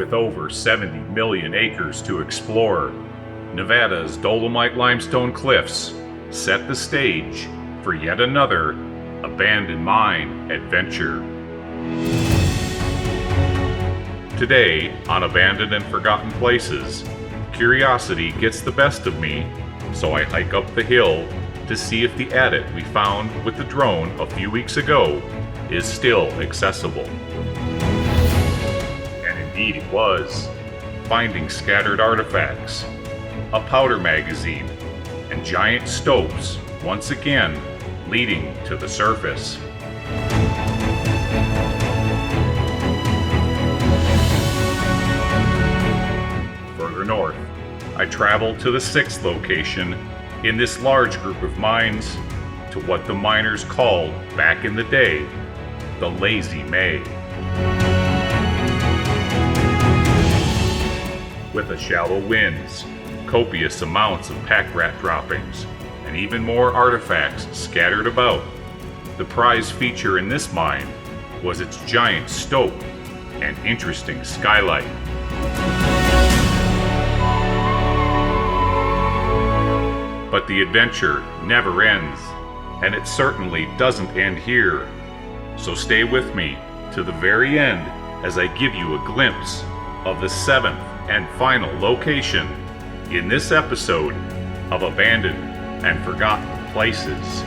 With over 70 million acres to explore, Nevada's Dolomite limestone cliffs set the stage for yet another abandoned mine adventure. Today, on Abandoned and Forgotten Places, curiosity gets the best of me, so I hike up the hill to see if the adit we found with the drone a few weeks ago is still accessible. And indeed it was, finding scattered artifacts, a powder magazine, and giant stopes once again leading to the surface. Further north, I traveled to the sixth location in this large group of mines, to what the miners called back in the day the Lazy May. With the shallow winds, copious amounts of pack rat droppings, and even more artifacts scattered about, the prize feature in this mine was its giant stope and interesting skylight. But the adventure never ends, and it certainly doesn't end here. So stay with me to the very end as I give you a glimpse of the seventh and final location in this episode of Abandoned and Forgotten Places.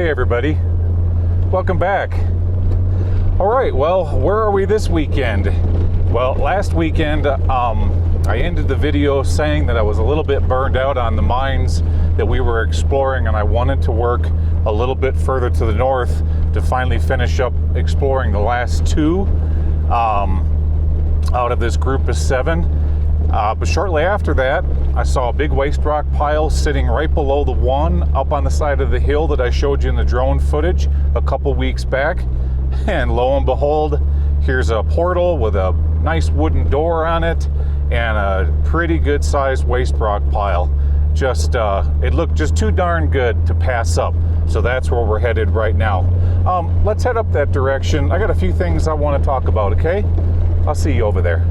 Everybody, welcome back. All right, well, where are we this weekend? Well, last weekend I ended the video saying that I was a little bit burned out on the mines that we were exploring, and I wanted to work a little bit further to the north to finally finish up exploring the last two out of this group of 7. But shortly after that, I saw a big waste rock pile sitting right below the one up on the side of the hill that I showed you in the drone footage a couple weeks back. And lo and behold, here's a portal with a nice wooden door on it and a pretty good sized waste rock pile. Just, it looked just too darn good to pass up. So that's where we're headed right now. Let's head up that direction. I got a few things I want to talk about, okay? I'll see you over there.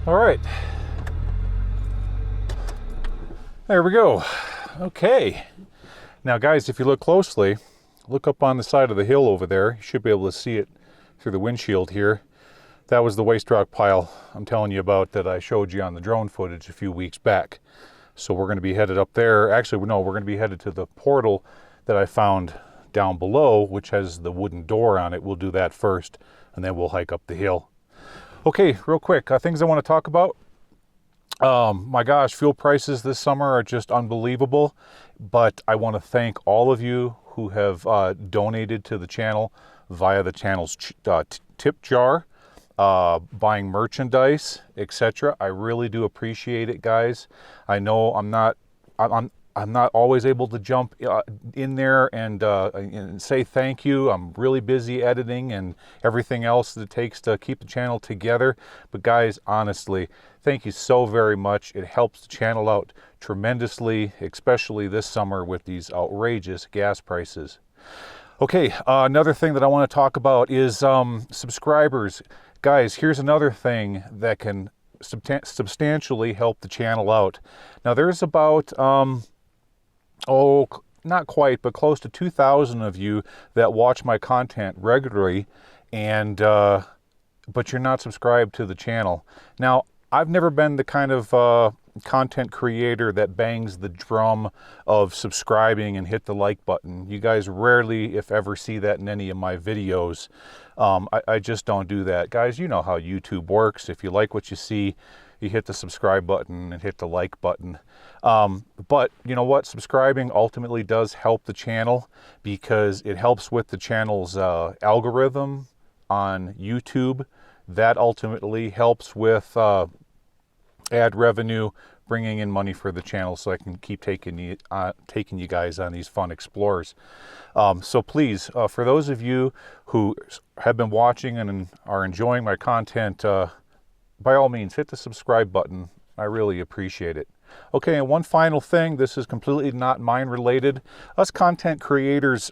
All right, there we go. Okay, now guys, if you look closely, look up on the side of the hill over there. You should be able to see it through the windshield here. That was the waste rock pile I'm telling you about that I showed you on the drone footage a few weeks back. So we're going to be headed up there. Actually, no, we're going to be headed to the portal that I found down below, which has the wooden door on it. We'll do that first, and then we'll hike up the hill. Okay, real quick, things I want to talk about. My gosh, fuel prices this summer are just unbelievable, but I want to thank all of you who have donated to the channel via the channel's tip jar, buying merchandise, etc. I really do appreciate it, guys. I know I'm not always able to jump in there and say thank you. I'm really busy editing and everything else that it takes to keep the channel together. But guys, honestly, thank you so very much. It helps the channel out tremendously, especially this summer with these outrageous gas prices. Okay, another thing that I want to talk about is subscribers. Guys, here's another thing that can substantially help the channel out. Now, there's about not quite, but close to 2,000 of you that watch my content regularly, and but you're not subscribed to the channel. Now, I've never been the kind of content creator that bangs the drum of subscribing and hit the like button. You guys rarely, if ever, see that in any of my videos. I just don't do that. Guys, you know how YouTube works. If you like what you see, you hit the subscribe button and hit the like button. But you know what? Subscribing ultimately does help the channel because it helps with the channel's algorithm on YouTube. That ultimately helps with ad revenue, bringing in money for the channel so I can keep taking you guys on these fun explores. So please, for those of you who have been watching and are enjoying my content, by all means, hit the subscribe button. I really appreciate it. Okay, and one final thing, this is completely not mine related. Us content creators,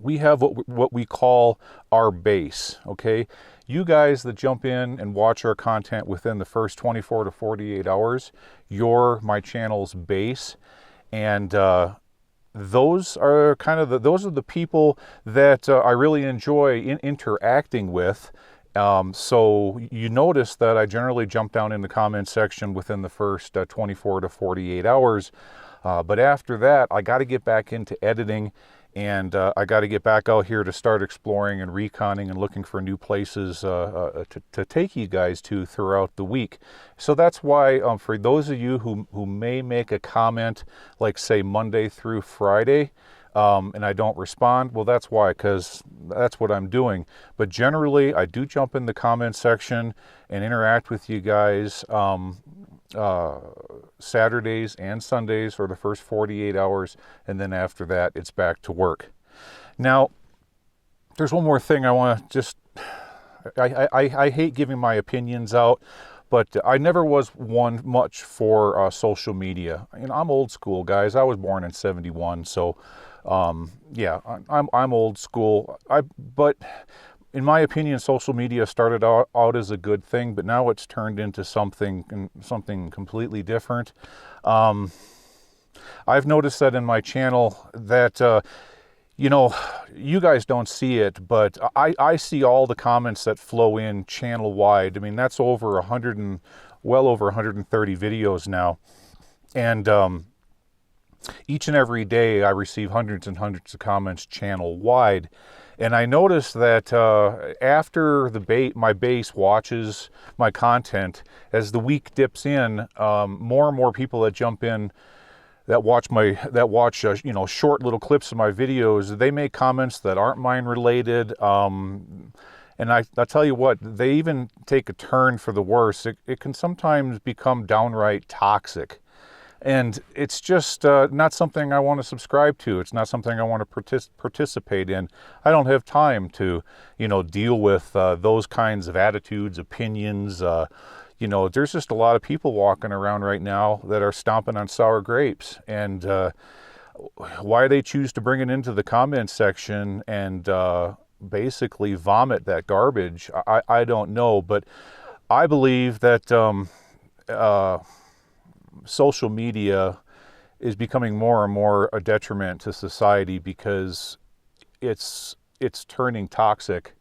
we have what we call our base, okay? You guys that jump in and watch our content within the first 24 to 48 hours, you're my channel's base. And those are those are the people that I really enjoy interacting with. So you notice that I generally jump down in the comment section within the first 24 to 48 hours. But after that, I got to get back into editing, and I got to get back out here to start exploring and reconning and looking for new places to take you guys to throughout the week. So that's why for those of you who may make a comment, like say Monday through Friday, and I don't respond, well, that's why, because that's what I'm doing. But generally, I do jump in the comment section and interact with you guys Saturdays and Sundays for the first 48 hours, and then after that, it's back to work. Now, there's one more thing I want to just... I hate giving my opinions out, but I never was one much for social media. You know, I'm old school, guys. I was born in '71, so... yeah, I'm old school. But in my opinion, social media started out as a good thing, but now it's turned into something completely different. I've noticed that in my channel that, you know, you guys don't see it, but I see all the comments that flow in channel wide. I mean, that's over well over 130 videos now. And, each and every day I receive hundreds and hundreds of comments channel wide. And I noticed that after my base watches my content, as the week dips in, more and more people that jump in that watch you know, short little clips of my videos, they make comments that aren't mine related. And I tell you what, they even take a turn for the worse. It can sometimes become downright toxic. And it's just not something I want to subscribe to. It's not something I want to participate in. I don't have time to, you know, deal with those kinds of attitudes, opinions. You know, there's just a lot of people walking around right now that are stomping on sour grapes. And why they choose to bring it into the comment section and basically vomit that garbage, I don't know. But I believe that... social media is becoming more and more a detriment to society because it's turning toxic,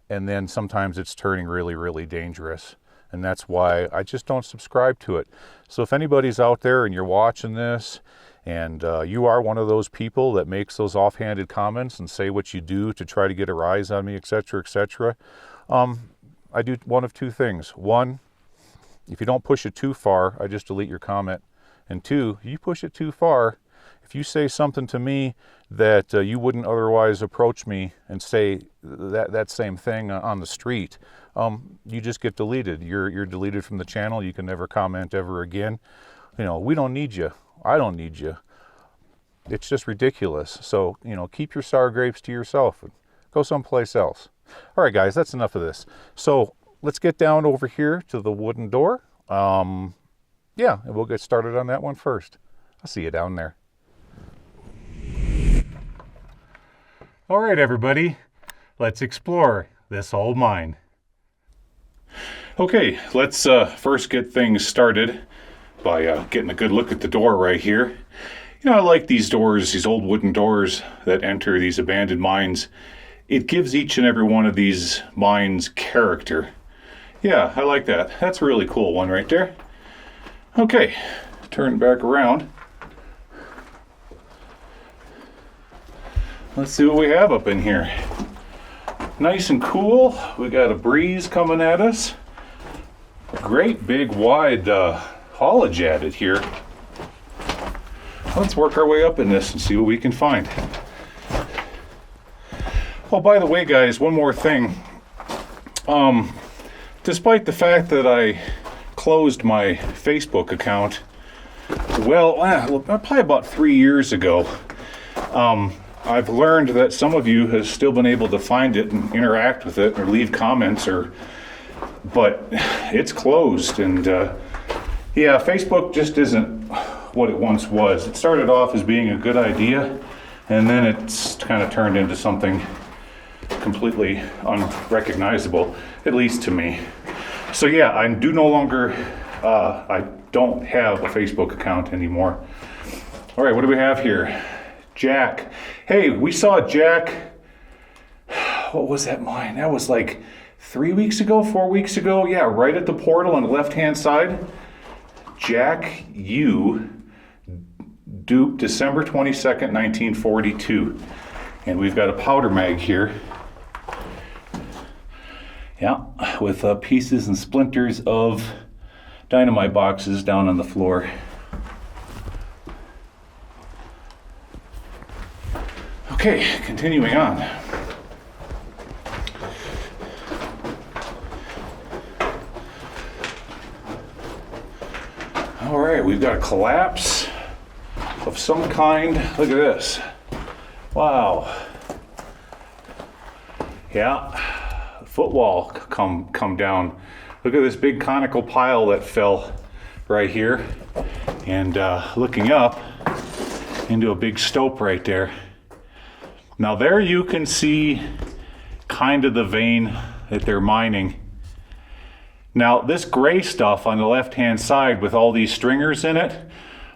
and then sometimes it's turning really, really dangerous. And that's why I just don't subscribe to it. So if anybody's out there and you're watching this and you are one of those people that makes those offhanded comments and say what you do to try to get a rise on me, etc., etc., I do one of two things. One, if you don't push it too far, I just delete your comment. And two, you push it too far, if you say something to me that you wouldn't otherwise approach me and say that same thing on the street, you just get deleted. You're deleted from the channel. You can never comment ever again. You know, we don't need you. I don't need you. It's just ridiculous. So, you know, keep your sour grapes to yourself and go someplace else. All right, guys, that's enough of this. So let's get down over here to the wooden door. Yeah, and we'll get started on that one first. I'll see you down there. All right, everybody, let's explore this old mine. Okay, let's first get things started by getting a good look at the door right here. You know, I like these doors, these old wooden doors that enter these abandoned mines. It gives each and every one of these mines character. Yeah, I like that. That's a really cool one right there. Okay, turn back around. Let's see what we have up in here. Nice and cool. We got a breeze coming at us. Great big wide haulage added here. Let's work our way up in this and see what we can find. Oh, by the way, guys, one more thing. Despite the fact that I closed my Facebook account, well, probably about 3 years ago, I've learned that some of you have still been able to find it and interact with it or leave comments, but it's closed. And yeah, Facebook just isn't what it once was. It started off as being a good idea, and then it's kind of turned into something completely unrecognizable, at least to me. So yeah, I do no longer, I don't have a Facebook account anymore. All right, what do we have here? Jack. Hey, we saw Jack, what was that mine? That was like 3 weeks ago, 4 weeks ago. Yeah, right at the portal on the left-hand side. Jack U, duped December 22nd, 1942. And we've got a powder mag here. Yeah, with pieces and splinters of dynamite boxes down on the floor. Okay, continuing on. All right, we've got a collapse of some kind. Look at this. Wow. Yeah. Footwall come down. Look at this big conical pile that fell right here, and looking up into a big stope right there. Now there you can see kind of the vein that they're mining. Now this gray stuff on the left hand side with all these stringers in it,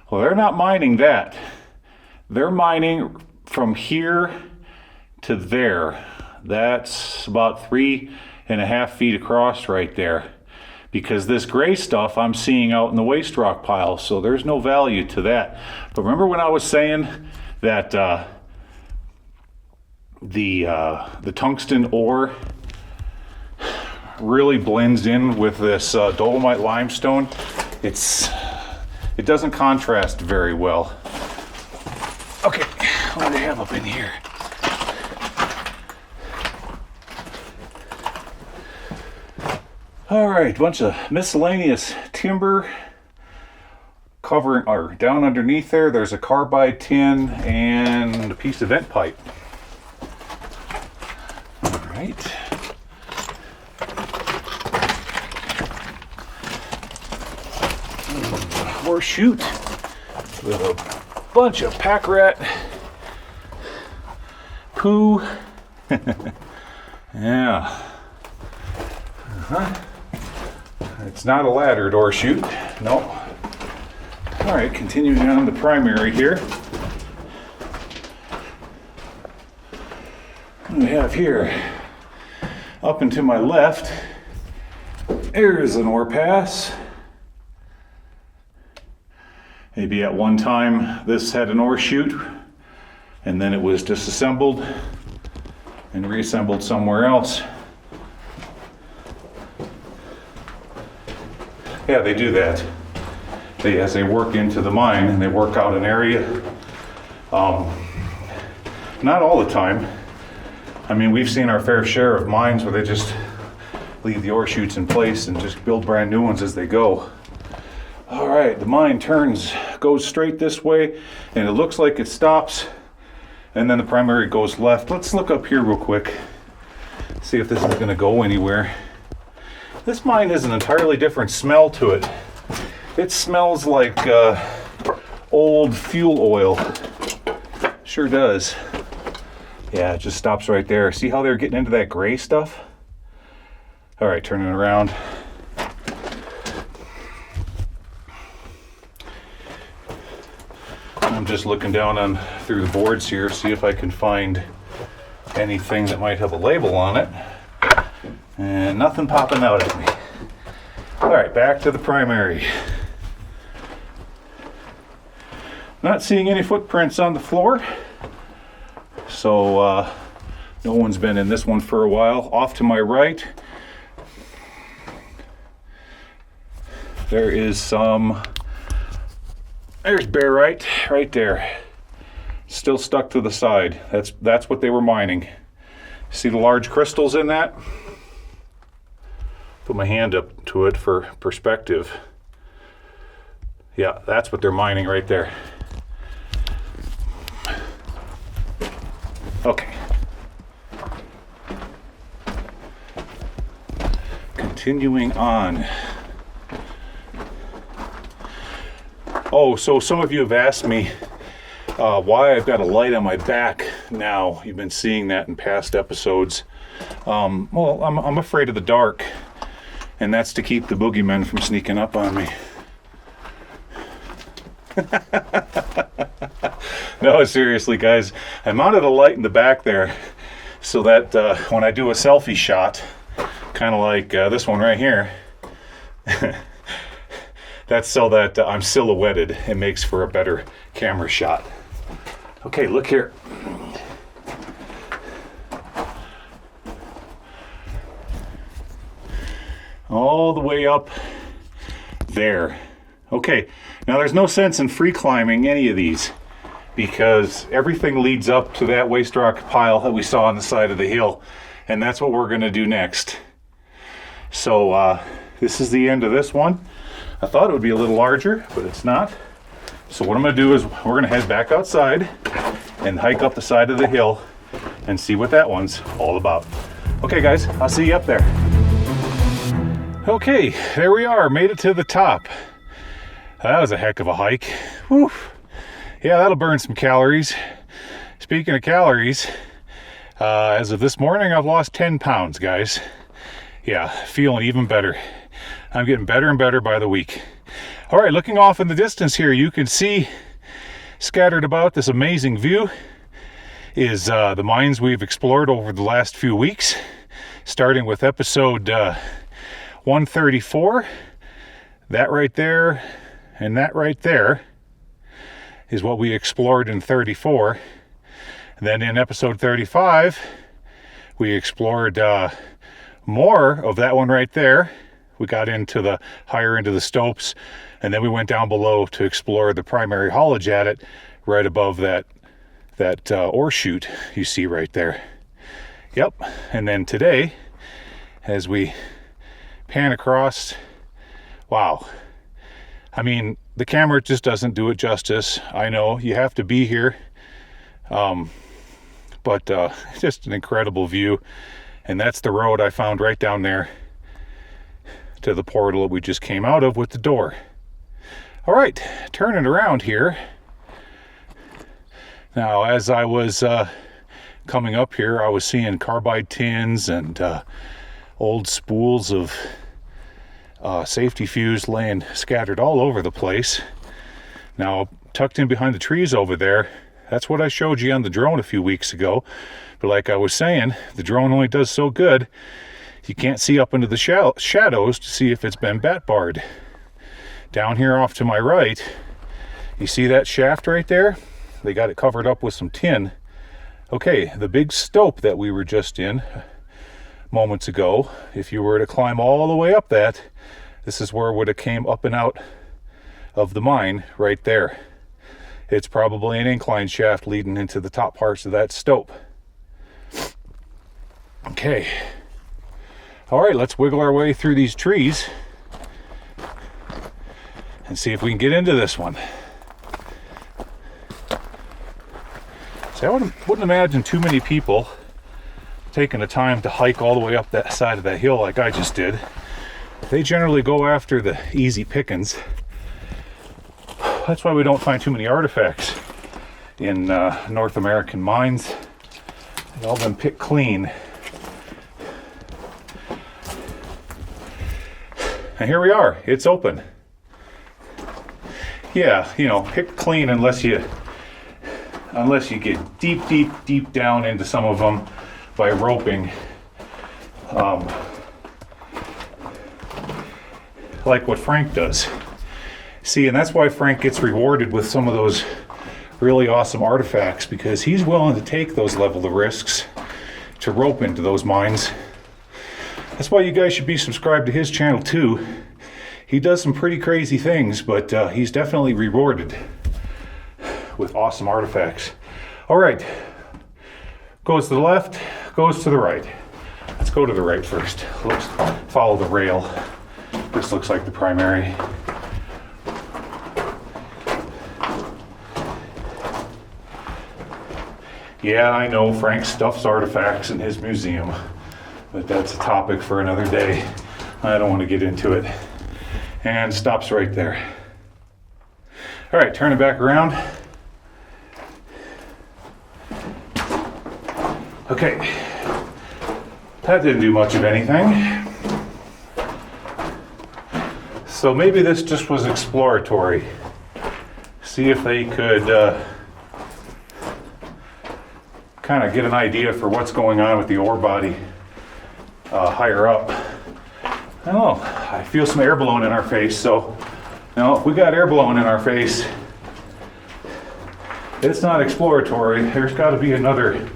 well, they're not mining that. They're mining from here to there. That's about 3.5 feet across right there, because this gray stuff I'm seeing out in the waste rock pile, so there's no value to that. But remember when I was saying that the tungsten ore really blends in with this dolomite limestone? It doesn't contrast very well. Okay, what do they have up in here? All right, bunch of miscellaneous timber covering, or down underneath there, there's a carbide tin and a piece of vent pipe. All right. Or chute with a bunch of pack rat poo. Yeah. It's not a laddered ore chute. No. All right, continuing on the primary here. What do we have here? Up and to my left, there's an ore pass. Maybe at one time this had an ore chute, and then it was disassembled and reassembled somewhere else. Yeah, they do that. As they work into the mine and they work out an area. Not all the time. I mean, we've seen our fair share of mines where they just leave the ore chutes in place and just build brand new ones as they go. All right, the mine goes straight this way, and it looks like it stops, and then the primary goes left. Let's look up here real quick, see if this is gonna go anywhere. This mine has an entirely different smell to it. It smells like old fuel oil. Sure does. Yeah, it just stops right there. See how they're getting into that gray stuff? All right, turning around. I'm just looking down through the boards here, see if I can find anything that might have a label on it. And nothing popping out at me. All right, back to the primary. Not seeing any footprints on the floor, so no one's been in this one for a while. Off to my right, there is there's barite right there, still stuck to the side. That's what they were mining. See the large crystals in that? Put my hand up to it for perspective. Yeah, that's what they're mining right there. Okay. Continuing on. Oh, so some of you have asked me why I've got a light on my back now. You've been seeing that in past episodes. Well, I'm afraid of the dark, and that's to keep the boogeymen from sneaking up on me. No, seriously, guys, I mounted a light in the back there so that when I do a selfie shot, kind of like this one right here, that's so that I'm silhouetted. It makes for a better camera shot. Okay, look here. All the way up there. Okay, now there's no sense in free climbing any of these because everything leads up to that waste rock pile that we saw on the side of the hill, and that's what we're going to do next. So this is the end of this one. I thought it would be a little larger, but it's not. So what I'm going to do is we're going to head back outside and hike up the side of the hill and see what that one's all about. Okay, guys, I'll see you up there. Okay, there we are, made it to the top. That was a heck of a hike. Whew. Yeah, that'll burn some calories. Speaking of calories, as of this morning, I've lost 10 pounds, guys. Yeah, feeling even better. I'm getting better and better by the week. All right, looking off in the distance here, you can see scattered about this amazing view is the mines we've explored over the last few weeks, starting with episode 134. That right there and that right there is what we explored in 34. And then in episode 35, we explored more of that one right there. We got into the higher into the stopes, and then we went down below to explore the primary haulage at it, right above that ore chute you see right there. Yep. And then today, as we pan across, wow. I mean, the camera just doesn't do it justice. I know you have to be here, but just an incredible view. And that's the road I found right down there to the portal we just came out of with the door. All right, turning around here. Now, as I was coming up here, I was seeing carbide tins and old spools of safety fuse laying scattered all over the place. Now, tucked in behind the trees over there, that's what I showed you on the drone a few weeks ago. But like I was saying, the drone only does so good. You can't see up into the shadows to see if it's been bat barred. Down here off to my right, you see that shaft right there? They got it covered up with some tin. Okay, the big stope that we were just in moments ago, if you were to climb all the way up that, this is where it would have came up and out of the mine right there. It's probably an incline shaft leading into the top parts of that stope. Okay. All right, let's wiggle our way through these trees and see if we can get into this one. See, I wouldn't imagine too many people taking the time to hike all the way up that side of that hill like I just did. They generally go after the easy pickings. That's why we don't find too many artifacts in North American mines. They've all been picked clean. And here we are, it's open. Yeah, you know, picked clean unless you get deep down into some of them by roping. like what Frank does. See, and that's why Frank gets rewarded with some of those really awesome artifacts, because he's willing to take those level of risks to rope into those mines. That's why you guys should be subscribed to his channel too. He does some pretty crazy things, but he's definitely rewarded with awesome artifacts. All right, goes to the left, goes to the right. Let's go to the right first. Let's follow the rail. This looks like the primary. Yeah, I know Frank stuffs artifacts in his museum, but that's a topic for another day. I don't want to get into it. And stops right there. All right, turn it back around. Okay, that didn't do much of anything. So maybe this just was exploratory. See if they could kind of get an idea for what's going on with the ore body higher up. I don't know, I feel some air blowing in our face, so if we got air blowing in our face, it's not exploratory. There's got to be another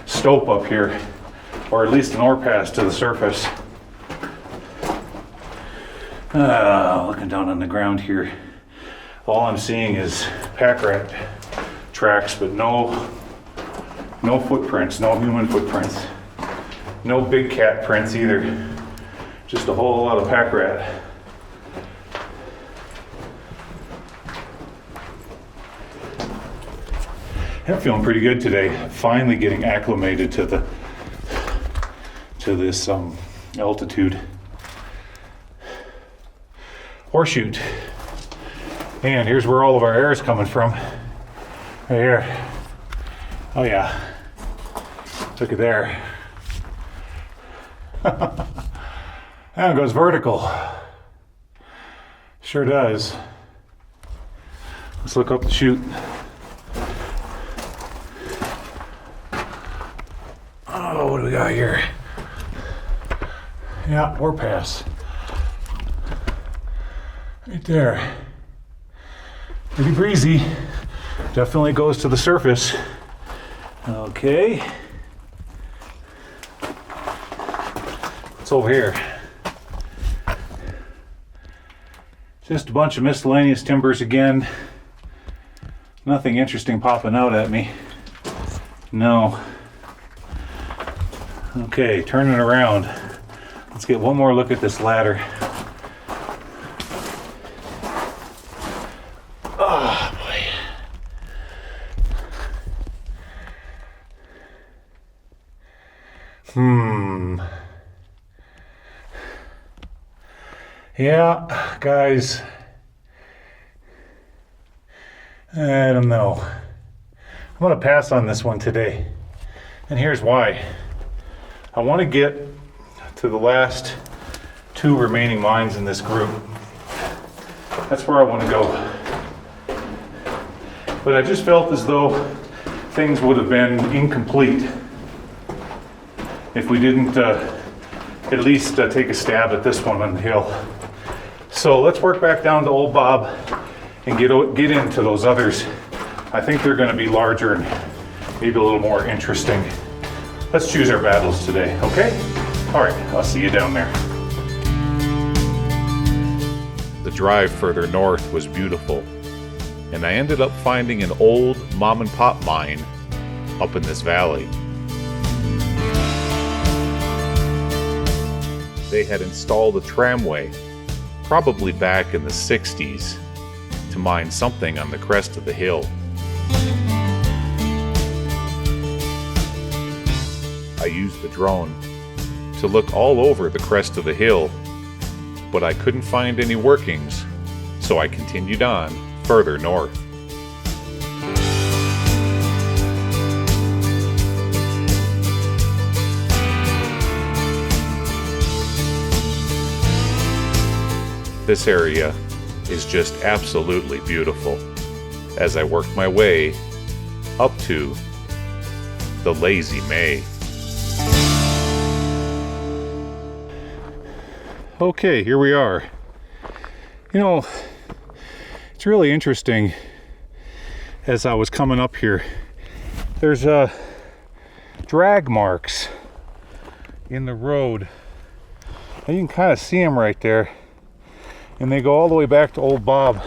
stope up here, or at least an ore pass to the surface. Looking down on the ground here, all I'm seeing is pack rat tracks, but no footprints, no human footprints. No big cat prints either. Just a whole lot of pack rat. I'm feeling pretty good today. Finally getting acclimated to this altitude. Horseshoot. And here's where all of our air is coming from. Right here. Oh yeah. Look at there. And it goes vertical. Sure does. Let's look up the chute. Oh, what do we got here? Yeah, ore pass. Right there. Pretty breezy. Definitely goes to the surface. Okay. What's over here? Just a bunch of miscellaneous timbers again. Nothing interesting popping out at me. No. Okay, turning around. Let's get one more look at this ladder. Oh boy. Yeah, guys. I don't know. I'm going to pass on this one today. And here's why. I want to get to the last two remaining mines in this group. That's where I want to go. But I just felt as though things would have been incomplete if we didn't at least take a stab at this one on the hill. So let's work back down to Old Bob and get into those others. I think they're going to be larger and maybe a little more interesting. Let's choose our battles today, okay? All right, I'll see you down there. The drive further north was beautiful, and I ended up finding an old mom and pop mine up in this valley. They had installed a tramway, probably back in the 60s, to mine something on the crest of the hill. I used the drone to look all over the crest of the hill, but I couldn't find any workings, so I continued on further north. This area is just absolutely beautiful as I worked my way up to the Lazy May. Okay, here we are. You know, it's really interesting. As I was coming up here, there's drag marks in the road, and you can kind of see them right there, and they go all the way back to old Bob,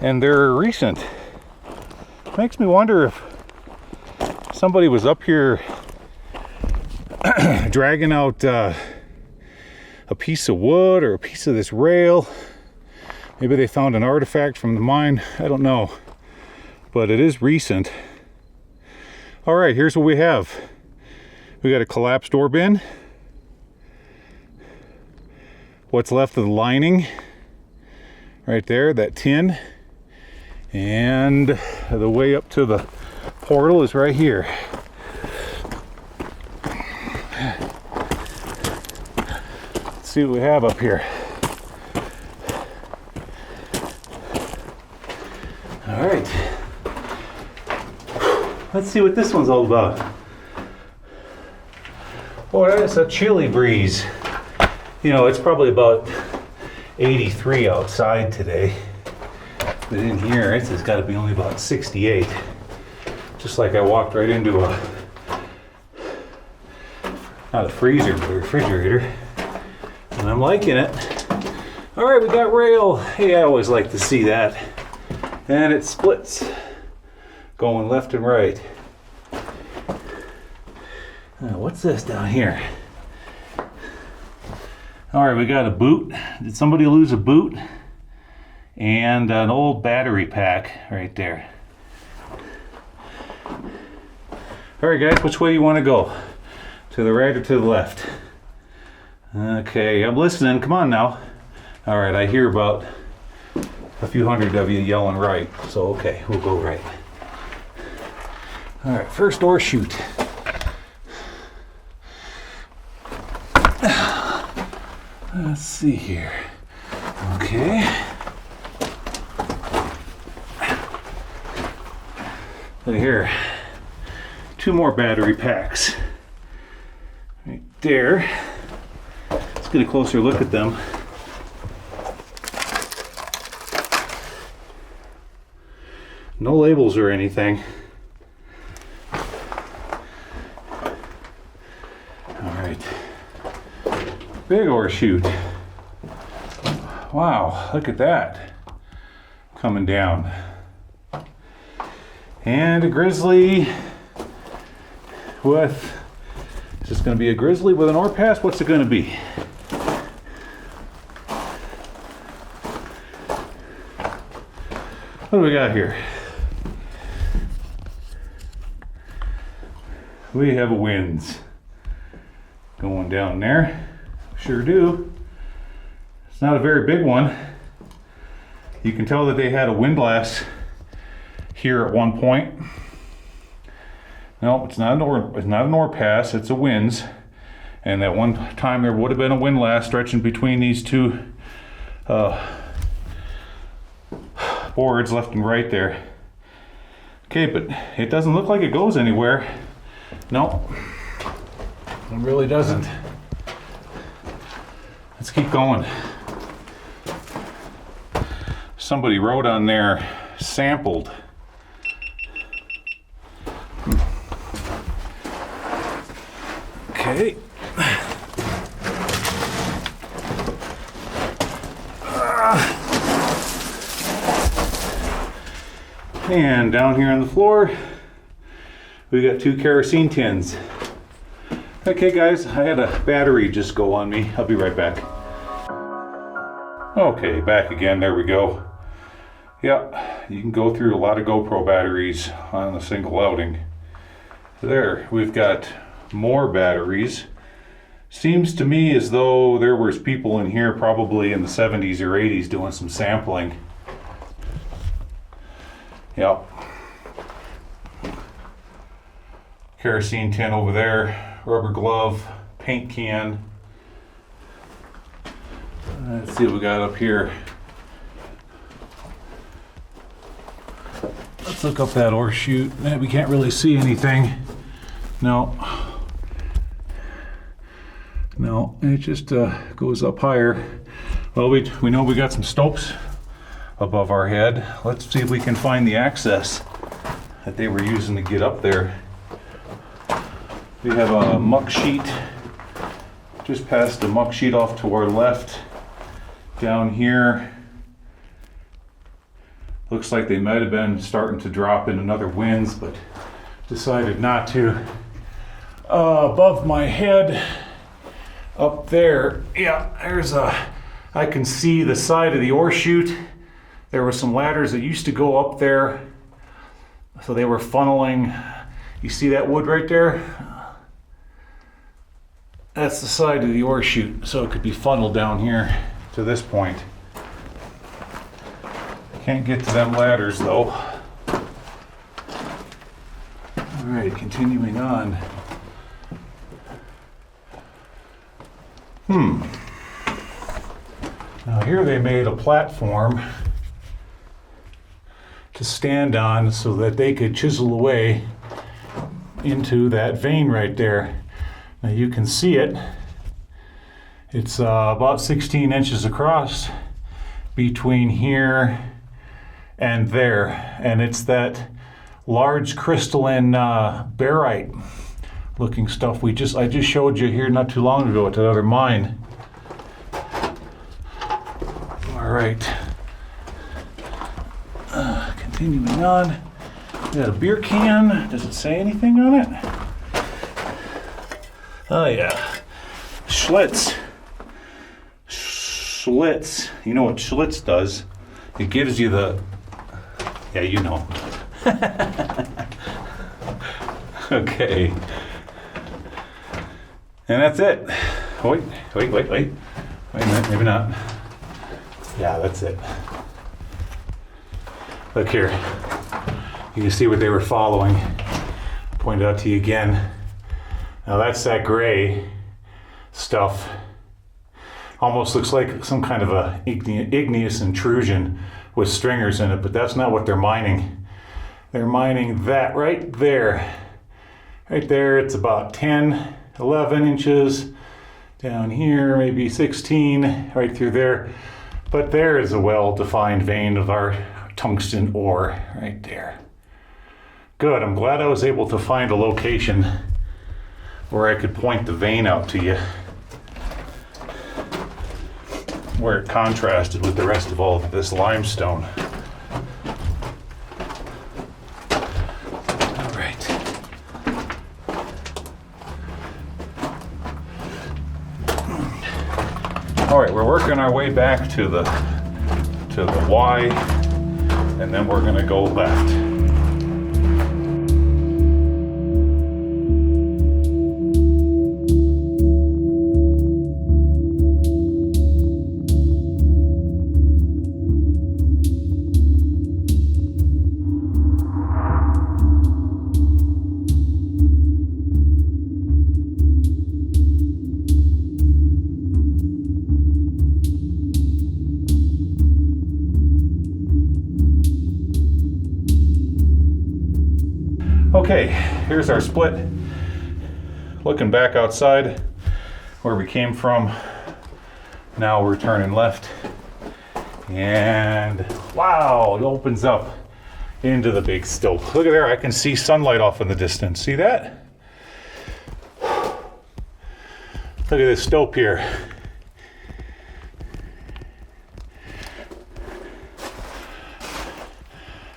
and they're recent. Makes me wonder if somebody was up here dragging out a piece of wood or a piece of this rail. Maybe they found an artifact from the mine. I don't know, but it is recent. All right, here's what we have. We got a collapsed ore bin, what's left of the lining right there, that tin, and the way up to the portal is right here. Let's see what we have up here. All right, let's see what this one's all about. Boy, that's a chilly breeze. You know, it's probably about 83 outside today, but in here it's got to be only about 68. Just like I walked right into not a freezer, but a refrigerator, and I'm liking it. All right, we got rail. Hey, I always like to see that. And it splits, going left and right. Now, what's this down here? All right, we got a boot. Did somebody lose a boot? And an old battery pack right there. All right, guys, which way you want to go? To the right or to the left? Okay, I'm listening. Come on now. All right, I hear about a few hundred of you yelling right, so okay, we'll go right. All right, first ore chute. Let's see here. Okay. Look here. 2 more battery packs. Right there. Let's get a closer look at them. No labels or anything. All right. Big ore chute. Wow, look at that. Coming down. And a grizzly with, is this going to be a grizzly with an ore pass? What's it going to be? What do we got here? We have a winds going down there. Sure do. It's not a very big one. You can tell that they had a windlass here at one point. No, it's not an ore pass, it's a winds. And at one time there would have been a windlass stretching between these 2 boards left and right there. Okay, but it doesn't look like it goes anywhere. No, it really doesn't. Let's keep going. Somebody wrote on there, sampled. Okay. And down here on the floor, we got 2 kerosene tins. Okay guys, I had a battery just go on me. I'll be right back. Okay, back again, there we go. Yeah, you can go through a lot of GoPro batteries on a single outing. There, we've got more batteries. Seems to me as though there was people in here probably in the 70s or 80s doing some sampling. Yep. Kerosene tin over there, rubber glove, paint can. Let's see what we got up here. Let's look up that ore chute. Man, we can't really see anything. No. No, it just goes up higher. Well, we know we got some stopes above our head. Let's see if we can find the access that they were using to get up there. We have a muck sheet, just past the muck sheet off to our left. Down here, looks like they might have been starting to drop in another winds, but decided not to. Above my head, up there, yeah, I can see the side of the ore chute. There were some ladders that used to go up there, so they were funneling. You see that wood right there? That's the side of the ore chute, so it could be funneled down here to this point. Can't get to them ladders though. All right, continuing on. Now here they made a platform to stand on so that they could chisel away into that vein right there. Now you can see it. It's about 16 inches across between here and there, and it's that large crystalline barite looking stuff I just showed you here not too long ago at the other mine. All right, continuing on. We got a beer can. Does it say anything on it? Oh yeah, Schlitz. Schlitz. You know what Schlitz does? It gives you the, yeah, you know. Okay. And that's it. Wait a minute, maybe not. Yeah, that's it. Look here. You can see what they were following. Point it out to you again. Now that's that gray stuff. Almost looks like some kind of a igneous intrusion with stringers in it, but that's not what they're mining. They're mining that right there. Right there, it's about 10, 11 inches. Down here, maybe 16, right through there. But there is a well-defined vein of our tungsten ore right there. Good, I'm glad I was able to find a location where I could point the vein out to you, where it contrasted with the rest of all of this limestone. All right. All right, we're working our way back to the Y, and then we're gonna go left. Okay, here's our split. Looking back outside where we came from, now we're turning left. And wow, it opens up into the big stope. Look at there, I can see sunlight off in the distance. See that? Look at this stope here.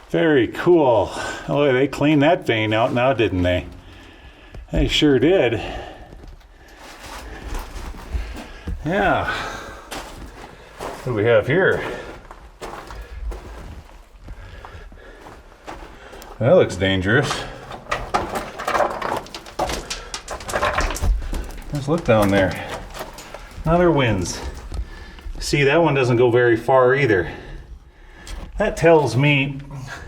Very cool. Oh, they cleaned that vein out now, didn't they? They sure did. Yeah. What do we have here? That looks dangerous. Let's look down there. Another winds. See, that one doesn't go very far either. That tells me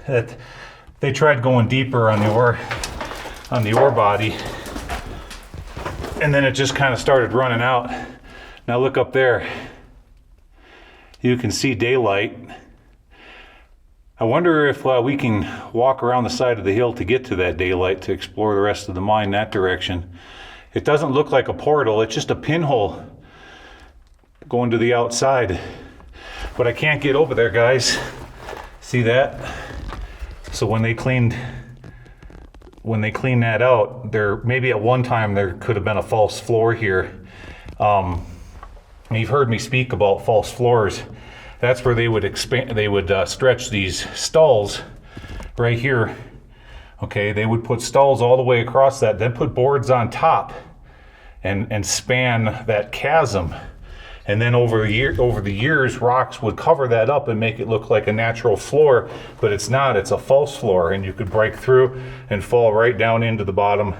that they tried going deeper on the ore body, and then it just kind of started running out. Now look up there. You can see daylight. I wonder if we can walk around the side of the hill to get to that daylight to explore the rest of the mine that direction. It doesn't look like a portal, it's just a pinhole going to the outside. But I can't get over there, guys. See that? So when they cleaned that out, there maybe at one time there could have been a false floor here. You've heard me speak about false floors. That's where they would stretch these stalls right here. Okay, they would put stalls all the way across that, then put boards on top and span that chasm. And then over the years, rocks would cover that up and make it look like a natural floor, but it's not, it's a false floor, and you could break through and fall right down into the bottom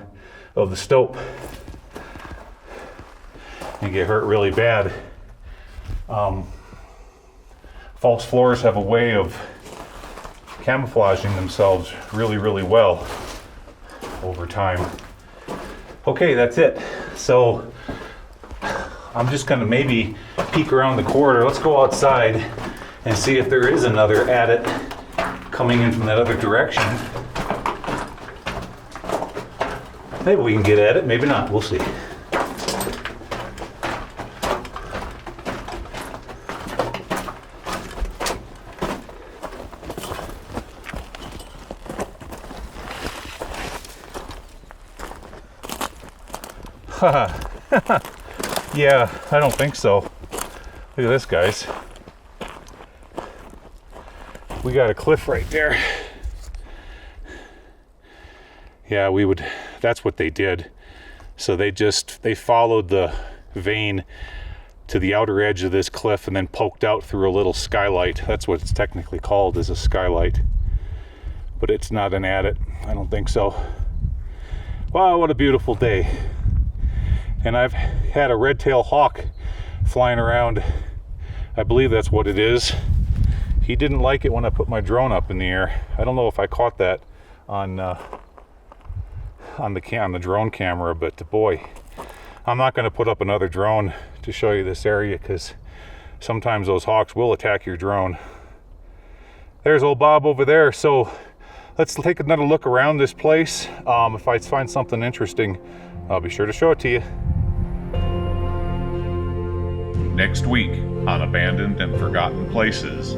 of the stope and get hurt really bad. False floors have a way of camouflaging themselves really, really well over time. Okay, that's it. So I'm just gonna maybe peek around the corridor. Let's go outside and see if there is another adit coming in from that other direction. Maybe we can get at it, maybe not, we'll see. Yeah, I don't think so. Look at this, guys. We got a cliff right there. Yeah, that's what they did. So they followed the vein to the outer edge of this cliff and then poked out through a little skylight. That's what it's technically called, is a skylight. But it's not an adit, I don't think so. Wow, what a beautiful day. And I've had a red-tailed hawk flying around. I believe that's what it is. He didn't like it when I put my drone up in the air. I don't know if I caught that on the drone camera, but boy, I'm not going to put up another drone to show you this area because sometimes those hawks will attack your drone. There's old Bob over there. So let's take another look around this place. If I find something interesting, I'll be sure to show it to you. Next week on Abandoned and Forgotten Places.